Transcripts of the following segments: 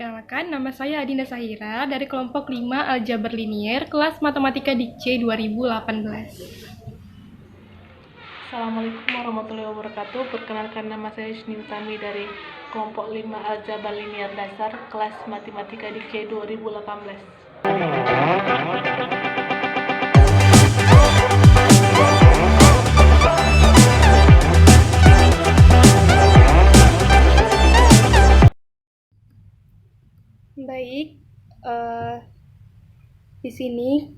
Perkenalkan, nama saya Adinda Sahira dari kelompok 5 Aljabar Linier, kelas Matematika Dikce 2018. Assalamualaikum warahmatullahi wabarakatuh. Perkenalkan, nama saya Yusni Utami dari kelompok 5 Aljabar Linier Dasar, kelas Matematika Dikce 2018. Baik, di sini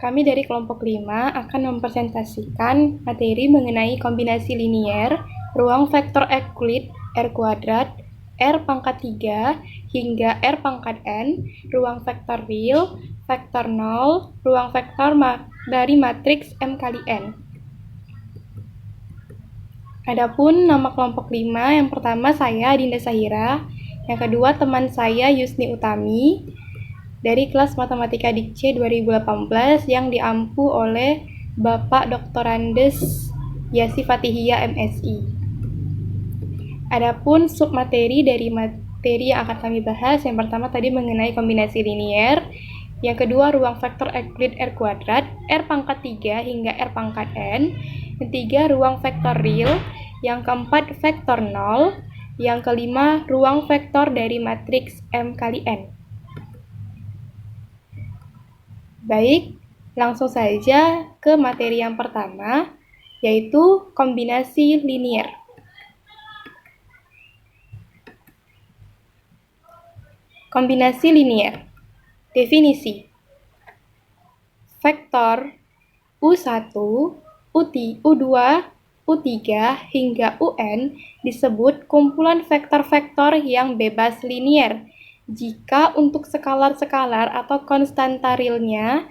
kami dari kelompok 5 akan mempresentasikan materi mengenai kombinasi linier, ruang vektor Euclid R kuadrat, R pangkat 3 hingga R pangkat N, ruang vektor real, vektor 0, ruang vektor dari matriks M kali N. Adapun nama kelompok 5, yang pertama saya Adinda Sahira, yang kedua teman saya Yusni Utami dari kelas Matematika Dikce 2018 yang diampu oleh Bapak Dr. Andes Yasi Fatihia MSI. Adapun submateri dari materi yang akan kami bahas, yang pertama tadi mengenai kombinasi linier, yang kedua ruang vektor Euclid R kuadrat, R pangkat 3 hingga R pangkat N, yang ketiga ruang vektor real, yang keempat vektor 0, yang kelima ruang vektor dari matriks M kali N. Baik, langsung saja ke materi yang pertama, yaitu kombinasi linier. Kombinasi linier. Definisi. Vektor U1, U2, U3 hingga UN disebut kumpulan vektor-vektor yang bebas linier jika untuk skalar-skalar atau konstanta realnya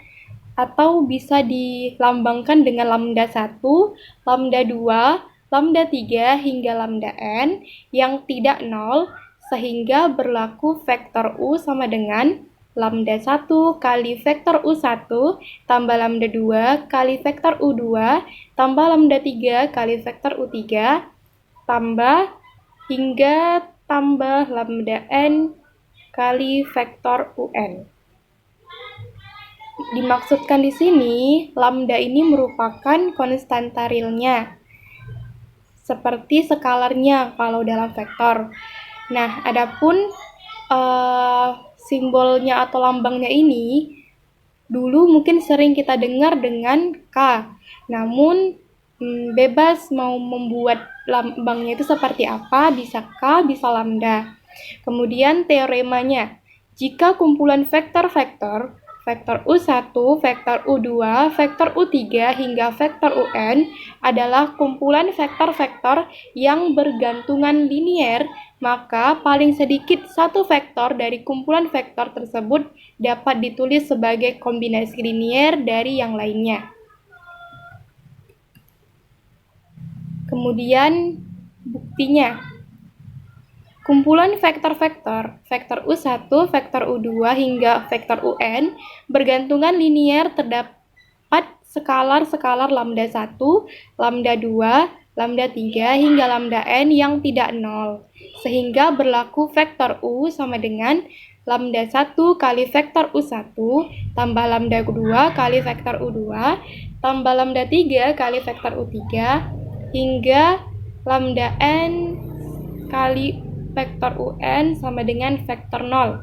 atau bisa dilambangkan dengan lambda 1, lambda 2, lambda 3 hingga lambda n yang tidak nol sehingga berlaku vektor U sama dengan lambda 1 kali vektor U1 tambah lambda 2 kali vektor U2 tambah lambda 3 kali vektor U3 tambah hingga tambah lambda n kali vektor UN. Dimaksudkan di sini, lambda ini merupakan konstanta realnya, seperti skalarnya kalau dalam vektor. Nah, adapun simbolnya atau lambangnya ini dulu mungkin sering kita dengar dengan K. Namun bebas mau membuat lambangnya itu seperti apa, bisa K, bisa lambda. Kemudian teoremanya, jika kumpulan vektor-vektor vektor U1, vektor U2, vektor U3 hingga vektor UN adalah kumpulan vektor-vektor yang bergantungan linier, maka paling sedikit satu vektor dari kumpulan vektor tersebut dapat ditulis sebagai kombinasi linier dari yang lainnya. Kemudian buktinya. Kumpulan vektor-vektor, vektor U1, vektor U2 hingga vektor UN bergantungan linier terdapat skalar-skalar lambda 1, lambda 2, lambda 3 hingga lambda n yang tidak nol, sehingga berlaku vektor U sama dengan lambda 1 kali vektor U1 tambah lambda 2 kali vektor U2 tambah lambda 3 kali vektor U3 hingga lambda n kali vektor UN sama dengan vektor 0.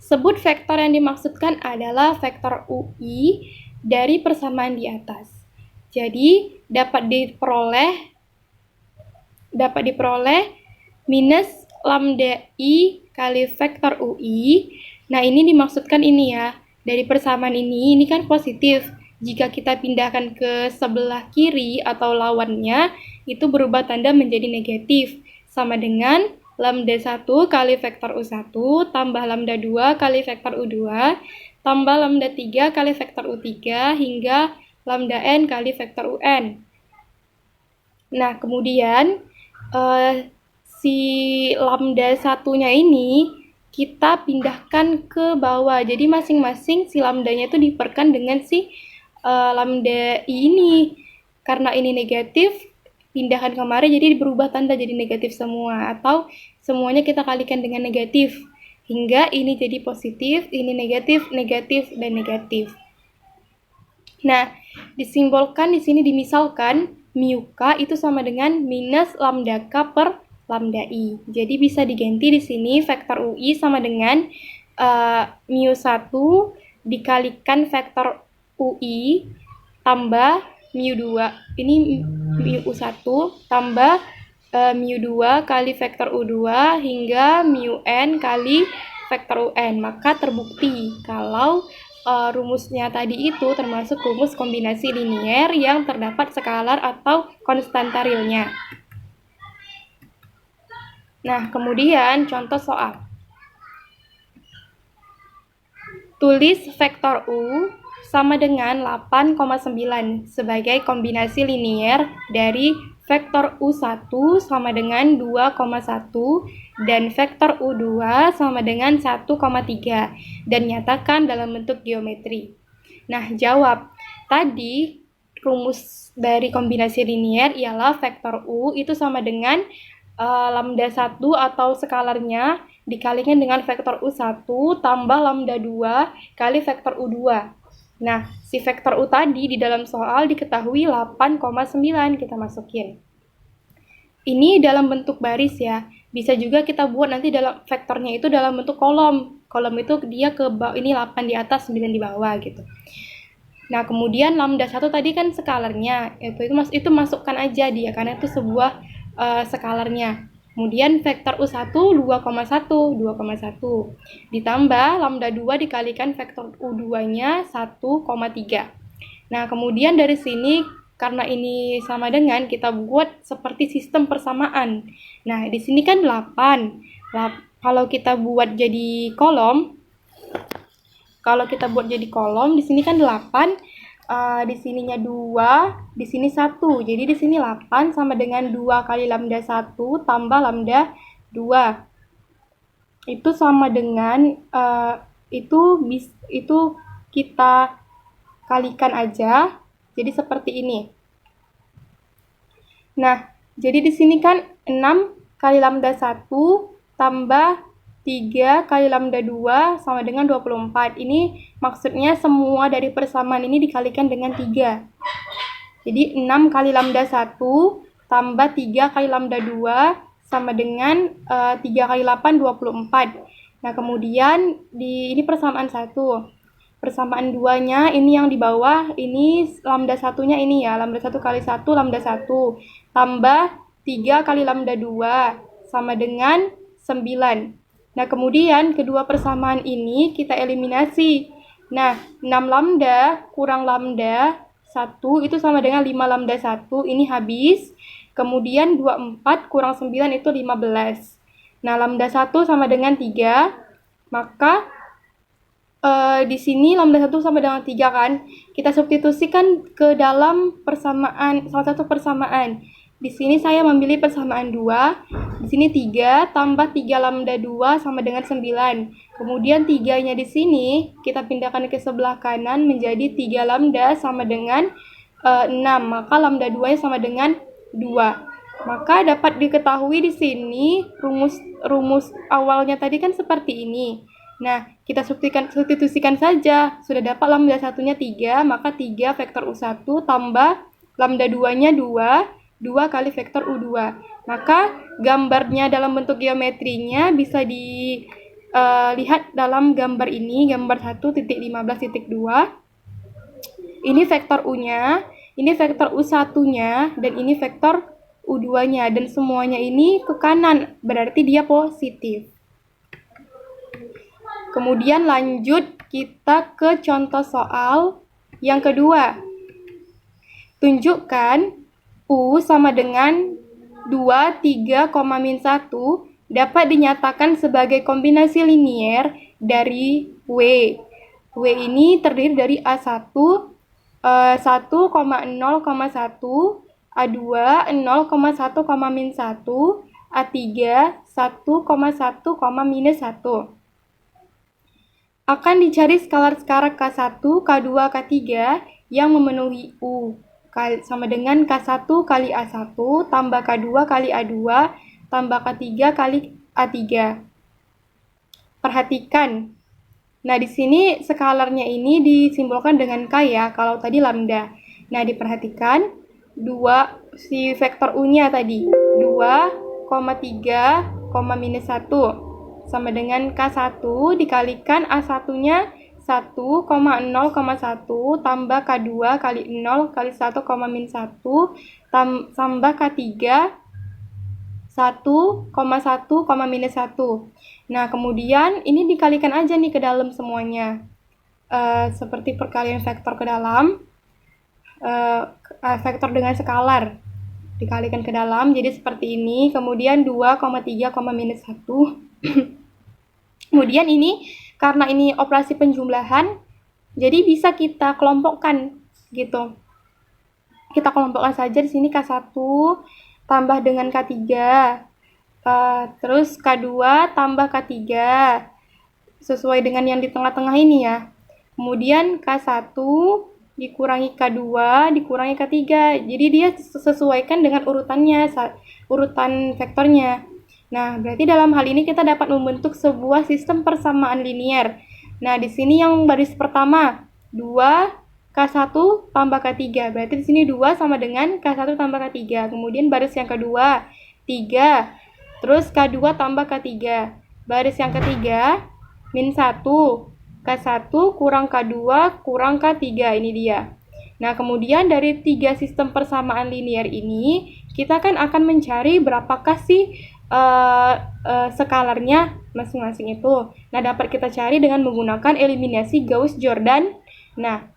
Sebut vektor yang dimaksudkan adalah vektor UI dari persamaan di atas. Jadi dapat diperoleh minus lambda I kali vektor UI. Nah, ini dimaksudkan ini ya. Dari persamaan ini kan positif. Jika kita pindahkan ke sebelah kiri atau lawannya, itu berubah tanda menjadi negatif. Sama dengan lambda 1 kali vektor U1 tambah lambda 2 kali vektor U2 tambah lambda 3 kali vektor U3 hingga lambda n kali vektor UN. Nah, kemudian si lambda satunya ini kita pindahkan ke bawah. Jadi masing-masing si lambdanya itu diperkan dengan si lambda I ini. Karena ini negatif, pindahkan kemarin jadi berubah tanda jadi negatif semua, atau semuanya kita kalikan dengan negatif. hingga ini jadi positif, ini negatif, negatif, dan negatif. Nah, disimbolkan di sini dimisalkan mu k itu sama dengan minus lambda k per lambda i. Jadi bisa diganti di sini vektor UI sama dengan mu 1 dikalikan vektor UI tambah mu 2. Ini mu U1 tambah mu 2 kali vektor U2 hingga mu n kali vektor UN. Maka terbukti kalau rumusnya tadi itu termasuk rumus kombinasi linier yang terdapat skalar atau konstanta realnya. Nah, kemudian contoh soal. Tulis vektor U sama dengan 8,9 sebagai kombinasi linier dari vektor U1 sama dengan 2,1 dan vektor U2 sama dengan 1,3 dan nyatakan dalam bentuk geometri. Nah, jawab. Tadi rumus dari kombinasi linier ialah vektor U itu sama dengan lambda 1 atau skalarnya dikalikan dengan vektor U1 tambah lambda 2 kali vektor U2. Nah, si vektor U tadi di dalam soal diketahui 8,9 kita masukin. Ini dalam bentuk baris ya. Bisa juga kita buat nanti dalam vektornya itu dalam bentuk kolom. Kolom itu dia ke bawah, ini 8 di atas, 9 di bawah gitu. Nah, kemudian lambda 1 tadi kan skalarnya. Itu masukkan aja dia karena itu sebuah skalarnya. Kemudian vektor U1 2,1 ditambah lambda 2 dikalikan vektor U2-nya 1,3. Nah, kemudian dari sini karena ini sama dengan kita buat seperti sistem persamaan. Nah, di sini kan 8. Kalau kita buat jadi kolom, di sini kan 8. Di sininya 2, di sini 1. Jadi di sini 8 sama dengan 2 kali lambda 1 tambah lambda 2. Itu sama dengan itu kita kalikan aja. Jadi seperti ini. Nah, jadi di sini kan 6 kali lambda 1 tambah 3 kali lambda 2 sama dengan 24. Ini maksudnya semua dari persamaan ini dikalikan dengan 3. Jadi 6 kali lambda 1 tambah 3 kali lambda 2 sama dengan 3 kali 8, 24. Nah, kemudian ini persamaan 1. Persamaan 2-nya ini yang di bawah, ini lambda 1-nya ini ya. Lambda 1 kali 1, lambda 1. Tambah 3 kali lambda 2 sama dengan 9. Nah, kemudian kedua persamaan ini kita eliminasi. Nah, 6 lambda kurang lambda 1 itu sama dengan 5 lambda 1. Ini habis. Kemudian 24 kurang 9 itu 15. Nah, lambda 1 sama dengan 3. Maka di sini lambda 1 sama dengan 3 kan. Kita substitusikan ke dalam persamaan, salah satu persamaan. Di sini saya memilih persamaan 2. Di sini 3 tambah 3 lambda 2 sama dengan 9. Kemudian 3-nya di sini kita pindahkan ke sebelah kanan menjadi 3 lambda sama dengan 6. Maka lambda 2-nya sama dengan 2. Maka dapat diketahui di sini rumus awalnya tadi kan seperti ini. Nah, kita substitusikan saja. Sudah dapat lambda 1-nya 3, maka 3 vektor U1 tambah lambda 2-nya 2. 2 kali vektor U2. Maka gambarnya dalam bentuk geometrinya bisa dilihat dalam gambar ini, gambar 1.15.2. Ini vektor U-nya, ini vektor U1-nya, dan ini vektor U2-nya. Dan semuanya ini ke kanan, berarti dia positif. Kemudian lanjut kita ke contoh soal yang kedua. Tunjukkan U sama dengan 2, 3, min 1 dapat dinyatakan sebagai kombinasi linier dari W. W ini terdiri dari A1, 1,0,1, A2, 0,1, min 1, A3, 1,1, minus 1. Akan dicari skalar-skalar K1, K2, K3 yang memenuhi U. Sama dengan K1 kali A1 tambah K2 kali A2 tambah K3 kali A3. diperhatikan. Nah, di sini skalarnya ini disimbolkan dengan K ya, kalau tadi lambda. Nah, diperhatikan 2 si vektor U-nya tadi. 2,3, minus 1 sama dengan K1 dikalikan A1-nya 1,0,1 tambah K2 kali 0 kali 1, min 1 tambah K3 1,1, minus 1. Nah, kemudian ini dikalikan aja nih ke dalam semuanya. Seperti perkalian vektor ke dalam, vektor dengan skalar. Dikalikan ke dalam, jadi seperti ini. Kemudian 2,3, minus 1. Kemudian ini, karena ini operasi penjumlahan, jadi bisa kita kelompokkan, gitu. Kita kelompokkan saja di sini K1 tambah dengan K3, terus K2 tambah K3, sesuai dengan yang di tengah-tengah ini ya. Kemudian K1 dikurangi K2 dikurangi K3, jadi dia sesuaikan dengan urutannya, urutan vektornya. Nah, berarti dalam hal ini kita dapat membentuk sebuah sistem persamaan linear. Nah, di sini yang baris pertama 2 K1 tambah K3. Berarti di sini 2 sama dengan K1 tambah K3. Kemudian baris yang kedua 3. Terus K2 tambah K3. Baris yang ketiga min 1. K1 kurang K2 kurang K3. Ini dia. Nah, kemudian dari 3 sistem persamaan linear ini, kita kan akan mencari berapakah sih skalarnya masing-masing itu. Nah, dapat kita cari dengan menggunakan eliminasi Gauss-Jordan. Nah,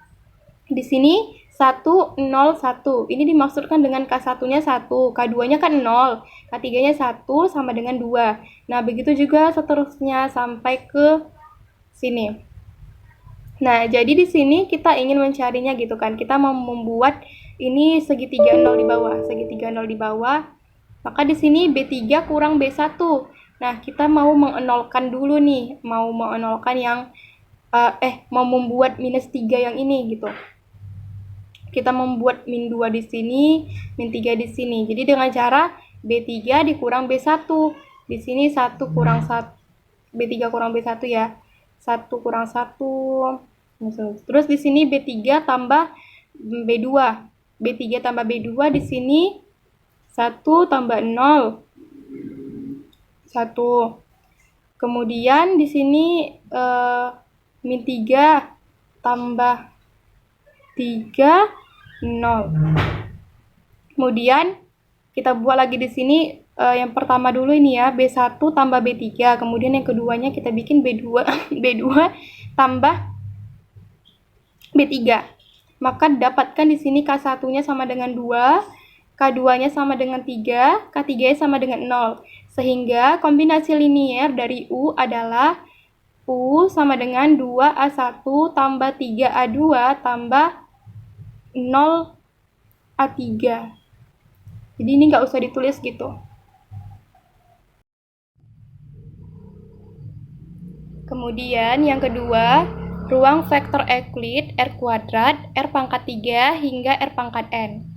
di sini 1, 0, 1. Ini dimaksudkan dengan K1-nya 1, K2-nya kan 0, K3-nya 1 sama dengan 2. Nah, begitu juga seterusnya sampai ke sini. Nah, jadi di sini kita ingin mencarinya gitu kan. Kita mau membuat ini segitiga 0 di bawah, segitiga 0 di bawah. Maka di sini B3 kurang B1. Nah, kita mau mengenolkan dulu nih, mau mengenolkan yang mau membuat minus 3 yang ini gitu. Kita membuat min 2 di sini, min 3 di sini. Jadi dengan cara B3 dikurang B1. Di sini 1 kurang 1, B3 kurang B1 ya. 1 kurang 1. Terus di sini B3 tambah B2. B3 tambah B2 di sini 1 tambah 0. 1. Kemudian di sini min 3 tambah 3, 0. Kemudian kita buat lagi di sini yang pertama dulu ini ya, B1 tambah B3. Kemudian yang keduanya kita bikin B2 B2 tambah B3. Maka dapatkan di sini K1-nya sama dengan 2, K2-nya sama dengan 3, K3-nya sama dengan 0. Sehingga kombinasi linear dari U adalah U sama dengan 2A1 tambah 3A2 tambah 0 A3. Jadi ini nggak usah ditulis gitu. Kemudian yang kedua, ruang vektor Euclid R kuadrat, R pangkat 3 hingga R pangkat N.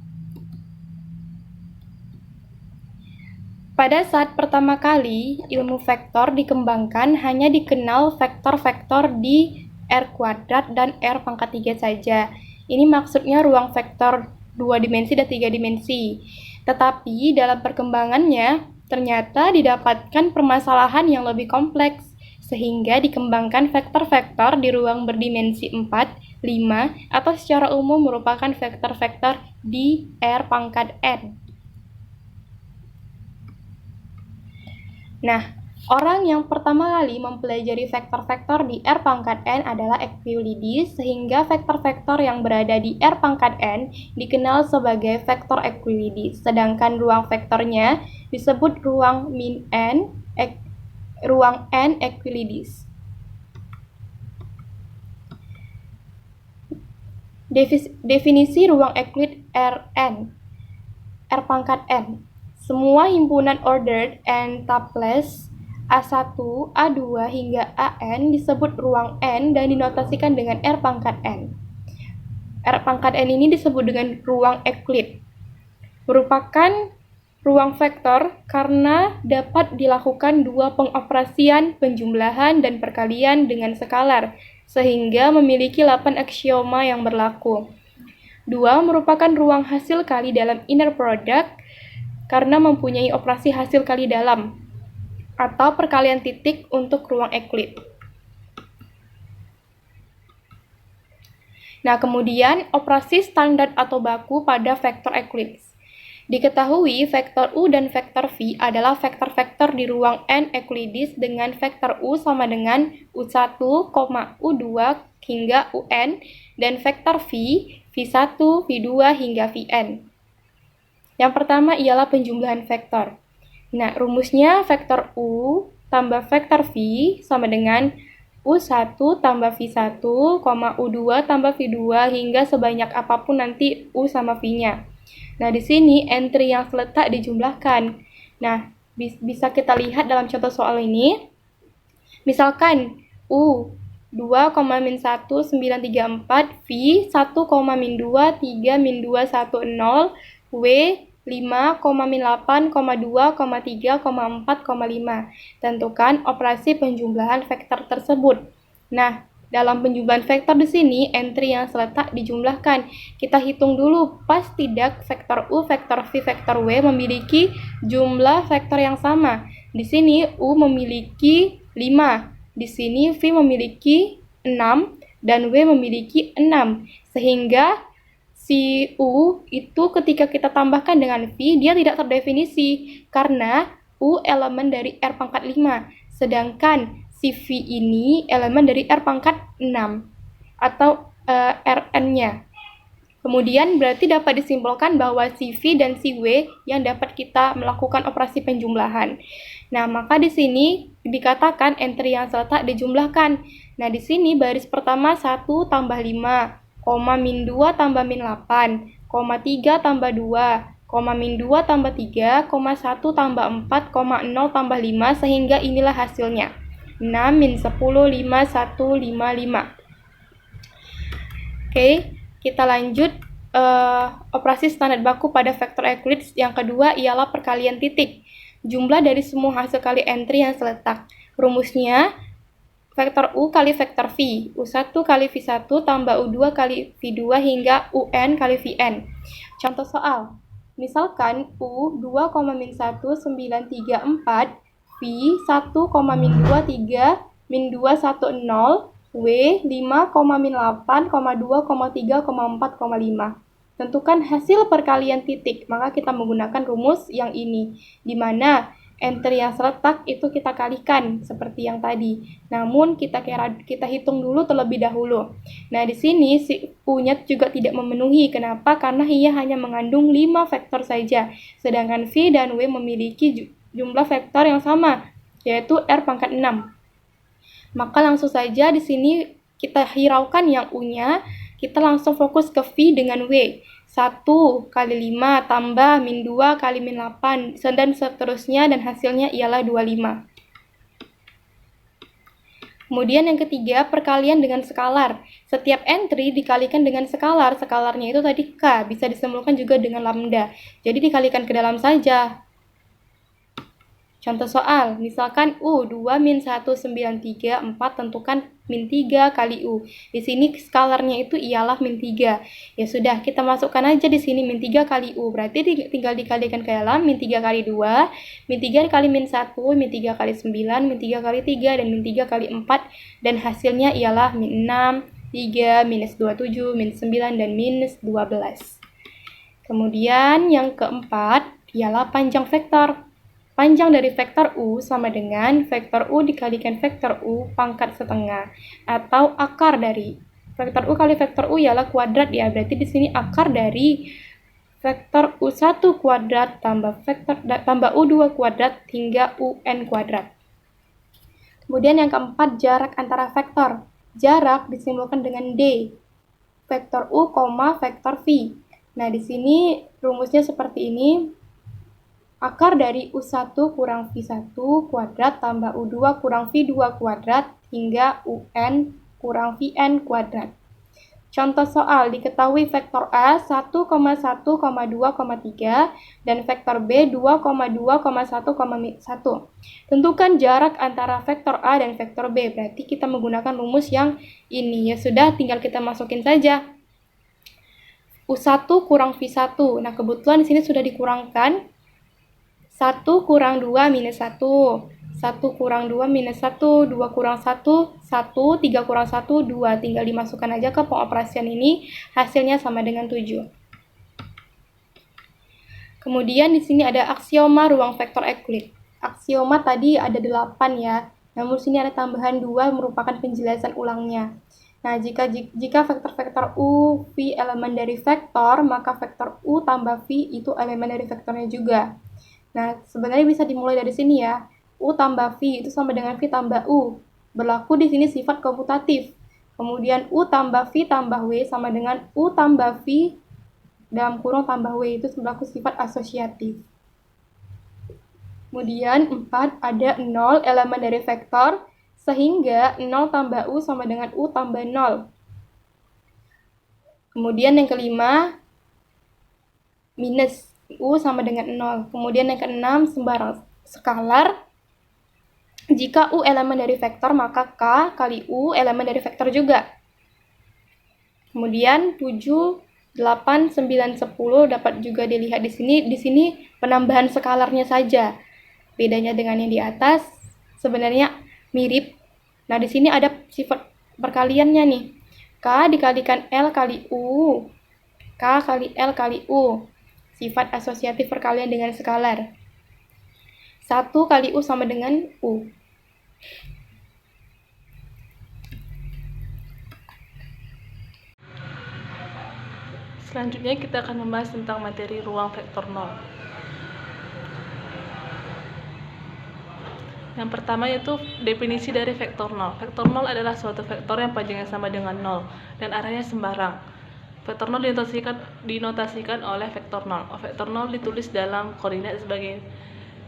Pada saat pertama kali ilmu vektor dikembangkan, hanya dikenal vektor-vektor di R kuadrat dan R pangkat 3 saja. Ini maksudnya ruang vektor 2 dimensi dan 3 dimensi. Tetapi dalam perkembangannya, ternyata didapatkan permasalahan yang lebih kompleks, sehingga dikembangkan vektor-vektor di ruang berdimensi 4, 5, atau secara umum merupakan vektor-vektor di R pangkat N. Nah, orang yang pertama kali mempelajari vektor-vektor di R pangkat N adalah Euclides, sehingga vektor-vektor yang berada di R pangkat N dikenal sebagai vektor Euclides, sedangkan ruang vektornya disebut ruang min N, ruang N Euclides. Definisi ruang Euclid Rn, R pangkat N. Semua himpunan ordered n tuples A1, A2 hingga AN disebut ruang N dan dinotasikan dengan R pangkat N. R pangkat N ini disebut dengan ruang Euclid. Merupakan ruang vektor karena dapat dilakukan dua pengoperasian penjumlahan dan perkalian dengan skalar, sehingga memiliki 8 aksioma yang berlaku. 2 merupakan ruang hasil kali dalam inner product karena mempunyai operasi hasil kali dalam atau perkalian titik untuk ruang Euclid. Nah, kemudian operasi standar atau baku pada vektor Euclid. Diketahui vektor U dan vektor V adalah vektor-vektor di ruang N Euclides dengan vektor U sama dengan U1, U2 hingga UN dan vektor V, V1, V2 hingga Vn. Yang pertama ialah penjumlahan vektor. Nah, rumusnya vektor U tambah vektor V sama dengan U1 tambah V1, U2 tambah V2 hingga sebanyak apapun nanti U sama V-nya. Nah, di sini entry yang terletak dijumlahkan. Nah, bisa kita lihat dalam contoh soal ini. Misalkan U 2,-1934, V 1,-2, 3-210, W 5,-8,2,3,4,5. Tentukan operasi penjumlahan vektor tersebut. Nah, dalam penjumlahan vektor di sini, entry yang terletak dijumlahkan. Kita hitung dulu, pas tidak vektor U, vektor V, vektor W memiliki jumlah vektor yang sama. Di sini U memiliki 5, di sini V memiliki 6, dan W memiliki 6. Sehingga si U itu ketika kita tambahkan dengan V, dia tidak terdefinisi karena U elemen dari R pangkat 5, sedangkan si V ini elemen dari R pangkat 6 atau Rn-nya. Kemudian berarti dapat disimpulkan bahwa si V dan si W yang dapat kita melakukan operasi penjumlahan. Nah, maka di sini dikatakan entry yang terletak dijumlahkan. Nah, di sini baris pertama 1 tambah 5, min 2 tambah min 8, 3 tambah 2, min 2 tambah 3, 1 tambah 4, 0 tambah 5, sehingga inilah hasilnya. 6 min 10, 5, 1, 5, 5. Oke, kita lanjut operasi standar baku pada vektor Euclid. Yang kedua ialah perkalian titik. Jumlah dari semua hasil kali entry yang terletak. Rumusnya vektor U kali vektor V, U1 kali V1 tambah U2 kali V2 hingga UN kali Vn. Contoh soal, misalkan U 2,-1934, V 1,-23, min 210, W 5,-8,2,3,4,5. Tentukan hasil perkalian titik, maka kita menggunakan rumus yang ini, di mana entry yang terletak itu kita kalikan seperti yang tadi. Namun kita hitung dulu terlebih dahulu. Nah, di sini si U-nya juga tidak memenuhi. Kenapa? Karena ia hanya mengandung 5 vektor saja. Sedangkan V dan W memiliki jumlah vektor yang sama, yaitu R pangkat 6. Maka langsung saja di sini kita hiraukan yang U-nya, kita langsung fokus ke V dengan W. 1 kali 5 tambah min 2 kali min 8 dan seterusnya, dan hasilnya ialah 25. Kemudian yang ketiga, perkalian dengan skalar. Setiap entry dikalikan dengan skalar, skalarnya itu tadi K, bisa disimpulkan juga dengan lambda. Jadi dikalikan ke dalam saja. Contoh soal, misalkan U 2-1934, tentukan min 3 kali U. Di sini skalarnya itu ialah min 3. Ya sudah, kita masukkan aja di sini min 3 kali U. Berarti tinggal dikalikan ke dalam min 3 kali 2, min 3 kali min 1, min 3 kali 9, min 3 kali 3, dan min 3 kali 4. Dan hasilnya ialah min 6, 3, minus 27, min 9, dan minus 12. Kemudian yang keempat ialah panjang vektor. Panjang dari vektor U sama dengan vektor U dikalikan vektor U pangkat setengah, atau akar dari vektor U kali vektor U ialah kuadrat ya. Berarti di sini akar dari vektor U1 kuadrat tambah U2 kuadrat hingga UN kuadrat. Kemudian yang keempat, jarak antara vektor. Jarak disimpulkan dengan D. Vektor U, vektor V. Nah, di sini rumusnya seperti ini. Akar dari U1 kurang V1 kuadrat tambah U2 kurang V2 kuadrat hingga UN kurang Vn kuadrat. Contoh soal, diketahui vektor A 1,1, 2,3 dan vektor B 2,2, 1,1. Tentukan jarak antara vektor A dan vektor B. Berarti kita menggunakan rumus yang ini. Ya sudah, tinggal kita masukin saja. U1 kurang V1. Nah, kebetulan di sini sudah dikurangkan. 1 kurang 2 minus 1. 1 kurang 2 minus 1, 2 kurang 1, 1, 3 kurang 1, 2. Tinggal dimasukkan aja ke pengoperasian ini, hasilnya sama dengan 7. Kemudian di sini ada aksioma ruang vektor Euclid. Aksioma tadi ada 8 ya, namun di sini ada tambahan 2 merupakan penjelasan ulangnya. Nah, jika vektor-vektor U, V elemen dari vektor, maka vektor U tambah V itu elemen dari vektornya juga. Nah, sebenarnya bisa dimulai dari sini ya. U tambah V itu sama dengan V tambah U. Berlaku di sini sifat komutatif. Kemudian U tambah V tambah W sama dengan U tambah V dalam kurung tambah W, itu berlaku sifat asosiatif. Kemudian 4 ada 0 elemen dari vektor, sehingga 0 tambah U sama dengan U tambah 0. Kemudian yang kelima, minus U sama dengan 0. Kemudian yang keenam, sembarang skalar. Jika U elemen dari vektor, maka K kali U elemen dari vektor juga. Kemudian 7, 8, 9, 10 dapat juga dilihat di sini. Di sini penambahan skalarnya saja. Bedanya dengan yang di atas sebenarnya mirip. Nah, di sini ada sifat perkaliannya nih. K dikalikan L kali U. K kali L kali U. Sifat asosiatif perkalian dengan skalar. 1 kali U sama dengan U. Selanjutnya kita akan membahas tentang materi ruang vektor 0. Yang pertama yaitu definisi dari vektor 0. Vektor 0 adalah suatu vektor yang panjangnya sama dengan 0 dan arahnya sembarang. Vektor 0 dinotasikan oleh vektor 0. Vektor 0 ditulis dalam koordinat sebagai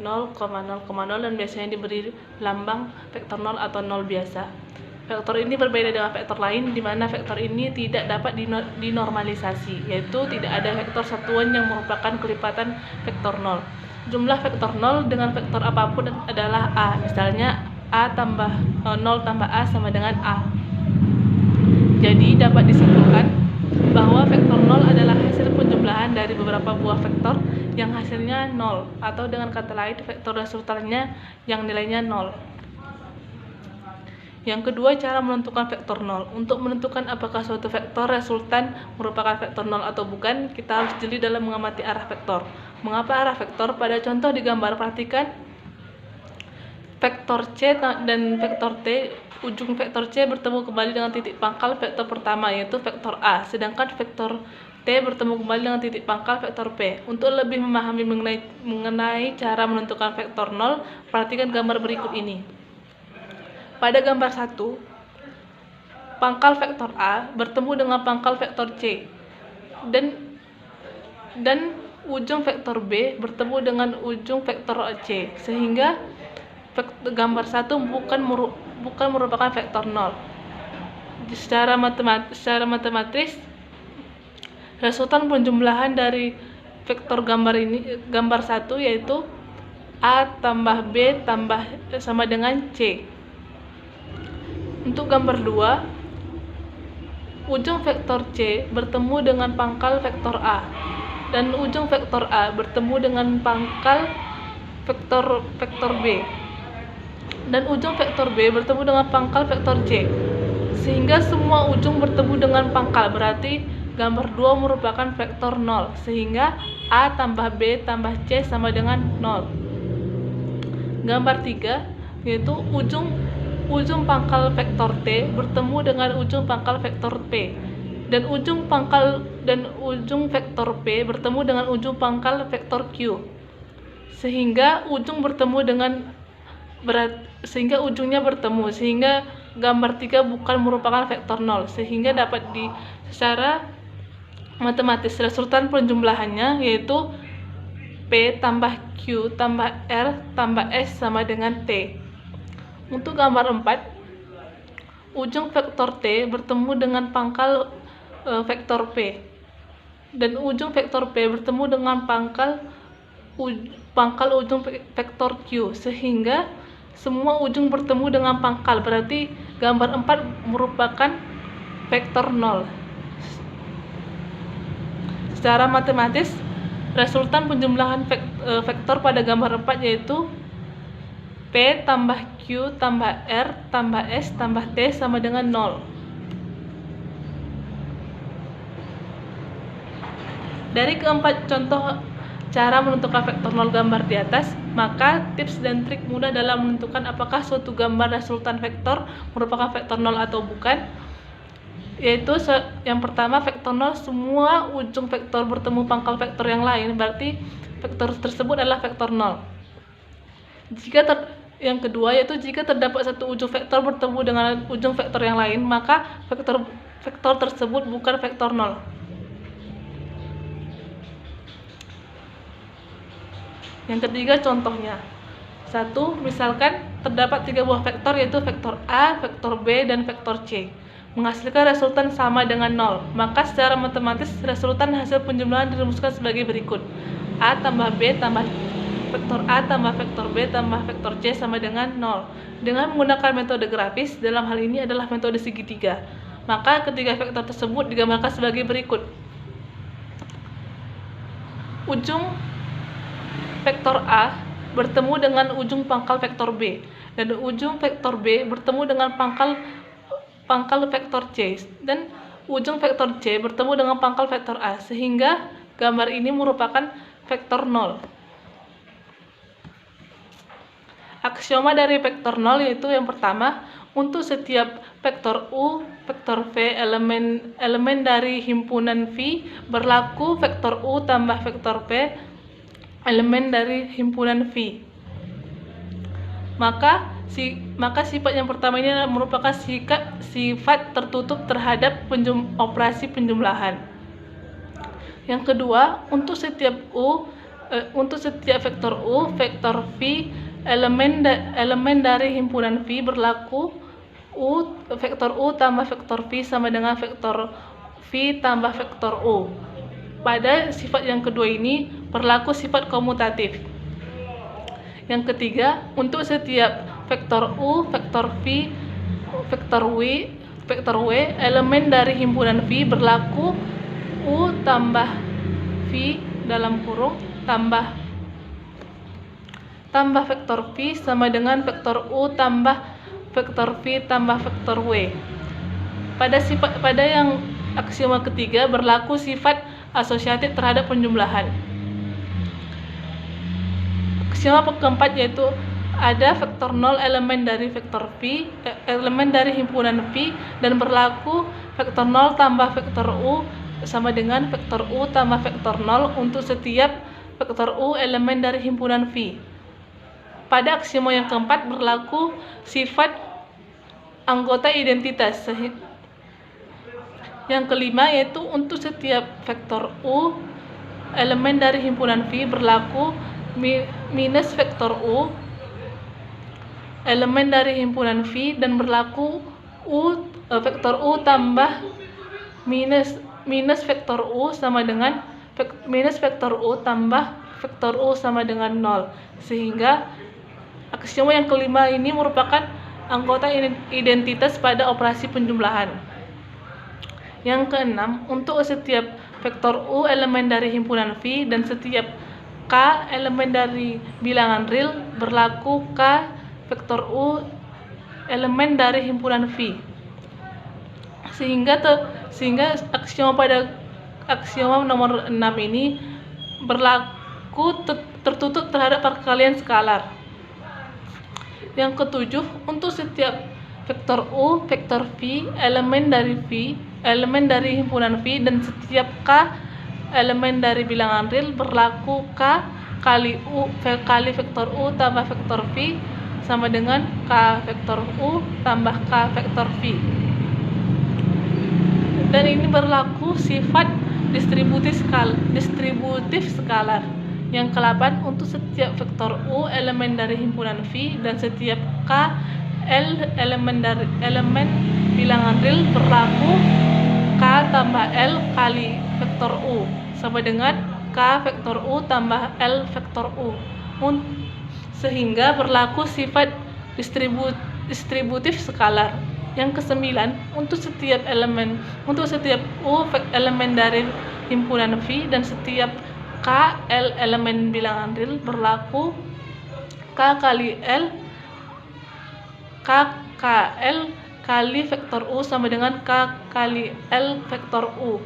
0,0,0 dan biasanya diberi lambang vektor 0 atau 0 biasa. Vektor ini berbeda dengan vektor lain di mana vektor ini tidak dapat dinormalisasi, yaitu tidak ada vektor satuan yang merupakan kelipatan vektor 0. Jumlah vektor 0 dengan vektor apapun adalah A. Misalnya A tambah 0 tambah A sama dengan A. Jadi dapat disimpulkan bahwa vektor 0 adalah hasil penjumlahan dari beberapa buah vektor yang hasilnya 0, atau dengan kata lain vektor resultannya yang nilainya 0. Yang kedua, cara menentukan vektor 0. Untuk menentukan apakah suatu vektor resultan merupakan vektor 0 atau bukan, kita harus jeli dalam mengamati arah vektor. Mengapa arah vektor? Pada contoh di gambar, perhatikan vektor C dan vektor T. Ujung vektor C bertemu kembali dengan titik pangkal vektor pertama, yaitu vektor A, sedangkan vektor T bertemu kembali dengan titik pangkal vektor P. Untuk lebih memahami mengenai cara menentukan vektor 0, perhatikan gambar berikut ini. Pada gambar 1, pangkal vektor A bertemu dengan pangkal vektor C dan ujung vektor B bertemu dengan ujung vektor C, sehingga gambar 1 bukan merupakan vektor 0. Secara matematis, resultan penjumlahan dari vektor gambar 1 yaitu A tambah B tambah sama dengan C. Untuk gambar 2, ujung vektor C bertemu dengan pangkal vektor A dan ujung vektor A bertemu dengan pangkal vektor B dan ujung vektor B bertemu dengan pangkal vektor C, sehingga semua ujung bertemu dengan pangkal. Berarti gambar 2 merupakan vektor 0, sehingga A tambah B tambah C sama dengan 0. Gambar 3 yaitu ujung pangkal vektor T bertemu dengan ujung pangkal vektor P dan ujung vektor P bertemu dengan ujung pangkal vektor Q, sehingga ujungnya bertemu, sehingga gambar 3 bukan merupakan vektor 0, sehingga dapat secara matematis resultan penjumlahannya yaitu P tambah Q tambah R tambah S sama dengan T. Untuk gambar 4, ujung vektor T bertemu dengan pangkal vektor P, dan ujung vektor P bertemu dengan pangkal ujung vektor Q, sehingga semua ujung bertemu dengan pangkal, berarti gambar 4 merupakan vektor 0. Secara matematis, resultan penjumlahan vektor pada gambar 4 yaitu P tambah Q tambah R tambah S tambah T sama dengan 0. Dari keempat contoh cara menentukan vektor 0 gambar di atas, maka tips dan trik mudah dalam menentukan apakah suatu gambar resultan vektor merupakan vektor 0 atau bukan, yaitu yang pertama, vektor 0 semua ujung vektor bertemu pangkal vektor yang lain, berarti vektor tersebut adalah vektor 0. Yang kedua, yaitu jika terdapat satu ujung vektor bertemu dengan ujung vektor yang lain, maka vektor tersebut bukan vektor 0. Yang ketiga, contohnya. 1. Misalkan terdapat 3 buah vektor, yaitu vektor A, vektor B, dan vektor C, menghasilkan resultan sama dengan 0. Maka secara matematis, resultan hasil penjumlahan dirumuskan sebagai berikut. A tambah B tambah vektor A tambah vektor B tambah vektor C sama dengan 0. Dengan menggunakan metode grafis, dalam hal ini adalah metode segitiga, maka ketiga vektor tersebut digambarkan sebagai berikut. Ujung vektor A bertemu dengan ujung pangkal vektor B, dan ujung vektor B bertemu dengan pangkal vektor C, dan ujung vektor C bertemu dengan pangkal vektor A, sehingga gambar ini merupakan vektor 0. Aksioma dari vektor 0 yaitu yang pertama, untuk setiap vektor U, vektor V, elemen dari himpunan V, berlaku vektor U tambah vektor V, elemen dari himpunan V. Maka sifat yang pertama ini merupakan sifat tertutup terhadap operasi penjumlahan. Yang kedua, untuk setiap vektor U, vektor V, elemen dari himpunan V, berlaku vektor U tambah vektor V sama dengan vektor V tambah vektor U. Pada sifat yang kedua ini berlaku sifat komutatif. Yang ketiga, untuk setiap vektor U, vektor V, vektor W, elemen dari himpunan V, berlaku U tambah V dalam kurung tambah vektor V sama dengan vektor U tambah vektor V tambah vektor W. Pada yang aksioma ketiga berlaku sifat asosiatif terhadap penjumlahan. Aksioma keempat yaitu ada vektor 0 elemen dari vektor V, elemen dari himpunan V, dan berlaku vektor 0 tambah vektor U sama dengan vektor U tambah vektor 0 untuk setiap vektor U elemen dari himpunan V. Pada aksioma yang keempat berlaku sifat anggota identitas. Yang kelima yaitu untuk setiap vektor U elemen dari himpunan V, berlaku minus vektor U elemen dari himpunan V, dan berlaku vektor U tambah minus vektor U sama dengan minus vektor U tambah vektor U sama dengan 0, sehingga aksioma yang kelima ini merupakan anggota identitas pada operasi penjumlahan. Yang keenam, untuk setiap vektor U elemen dari himpunan V dan setiap K elemen dari bilangan real, berlaku K vektor U elemen dari himpunan V. Sehingga aksioma nomor 6 ini berlaku tertutup terhadap perkalian skalar. Yang ketujuh, untuk setiap vektor U, vektor V, elemen dari himpunan V, dan setiap K elemen dari bilangan real, berlaku K kali vektor U tambah vektor V sama dengan K vektor U tambah K vektor V. Dan ini berlaku sifat distributif skalar. Yang ke-8, untuk setiap vektor U elemen dari himpunan V dan setiap K elemen bilangan real, berlaku K K tambah L kali vektor U sama dengan K vektor U tambah L vektor U. Sehingga berlaku sifat distributif skalar. Yang ke-9, untuk setiap U elemen dari himpunan V dan setiap K L elemen bilangan real, berlaku K L kali vektor U sama dengan K kali L vektor U.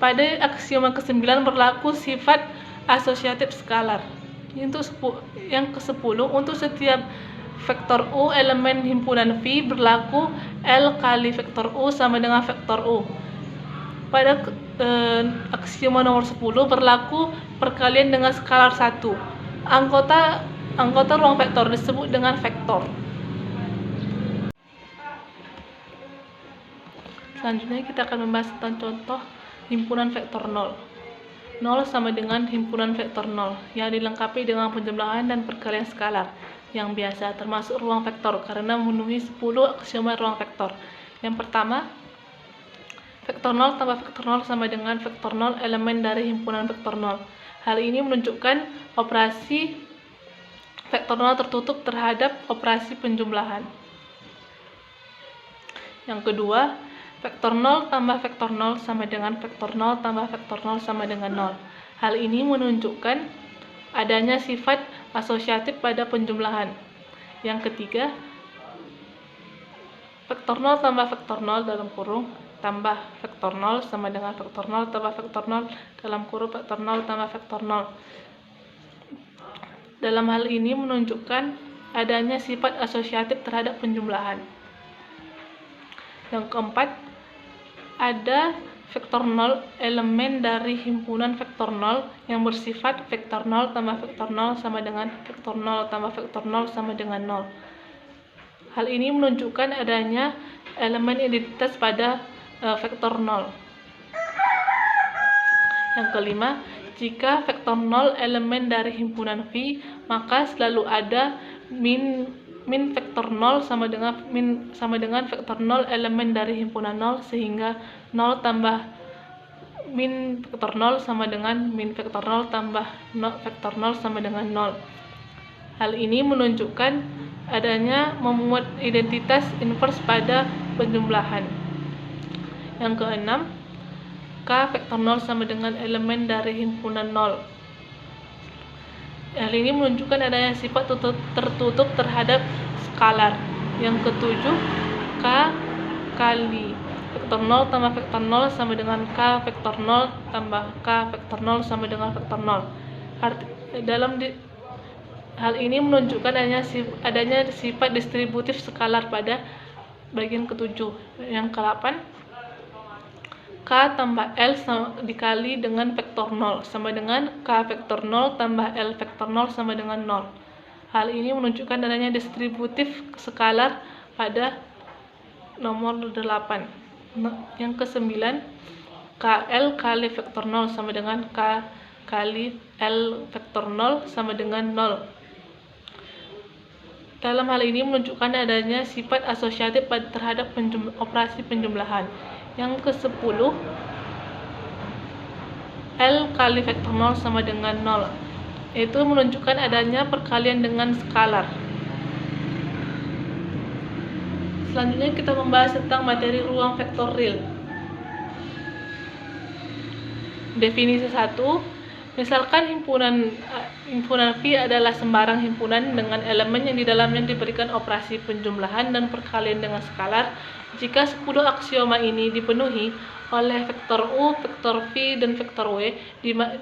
Pada aksioma ke-9 berlaku sifat asosiatif skalar. Yang ke-10, untuk setiap vektor U elemen himpunan V berlaku L kali vektor U sama dengan vektor U. Pada aksioma nomor 10 berlaku perkalian dengan skalar 1. Anggota ruang vektor disebut dengan vektor. Selanjutnya kita akan membahas tentang contoh himpunan vektor 0. 0 sama dengan himpunan vektor 0 yang dilengkapi dengan penjumlahan dan perkalian skalar yang biasa termasuk ruang vektor karena memenuhi 10 aksioma ruang vektor. Yang pertama, vektor 0 tambah vektor 0 sama dengan vektor 0 elemen dari himpunan vektor 0. Hal ini menunjukkan operasi vektor 0 tertutup terhadap operasi penjumlahan. Yang kedua, vektor 0 tambah vektor 0 sama dengan vektor 0 tambah vektor 0 sama dengan 0. Hal ini menunjukkan adanya sifat asosiatif pada penjumlahan. Yang ketiga, vektor 0 tambah vektor 0 dalam kurung tambah vektor 0 sama dengan vektor 0 tambah vektor 0 dalam kurung vektor 0 tambah vektor 0. Dalam hal ini menunjukkan adanya sifat asosiatif terhadap penjumlahan. Yang keempat, ada vektor 0 elemen dari himpunan vektor 0 yang bersifat vektor 0 tambah vektor 0 sama dengan vektor 0 tambah vektor 0 sama dengan 0. Hal ini menunjukkan adanya elemen identitas pada vektor 0. Yang kelima, jika vektor 0 elemen dari himpunan V, maka selalu ada min vektor 0 sama dengan vektor 0 elemen dari himpunan 0, sehingga 0 tambah min vektor 0 sama dengan min vektor 0 tambah vektor 0 sama dengan 0. Hal ini menunjukkan adanya memuat identitas invers pada penjumlahan. Yang keenam, K vektor 0 sama dengan elemen dari himpunan 0. Hal ini menunjukkan adanya sifat tertutup terhadap skalar. Yang ketujuh, K kali vektor 0 tambah vektor 0 sama dengan K vektor 0 tambah K vektor 0 sama dengan vektor 0. Hal ini menunjukkan adanya sifat distributif skalar pada bagian ketujuh. Yang ke-8, K tambah L dikali dengan vektor 0 sama dengan K vektor 0 tambah L vektor 0 sama dengan 0. Hal ini menunjukkan adanya distributif skalar pada nomor 8. Yang ke-9, KL kali vektor 0 sama dengan K kali L vektor 0 sama dengan 0. Dalam hal ini menunjukkan adanya sifat asosiatif terhadap operasi penjumlahan. Yang ke-10, L kali vektor 0 sama dengan 0. Itu menunjukkan adanya perkalian dengan skalar. Selanjutnya kita membahas tentang materi ruang vektor real. Definisi 1. Misalkan himpunan V adalah sembarang himpunan dengan elemen yang di dalamnya diberikan operasi penjumlahan dan perkalian dengan skalar. Jika 10 aksioma ini dipenuhi oleh vektor U, vektor V, dan vektor W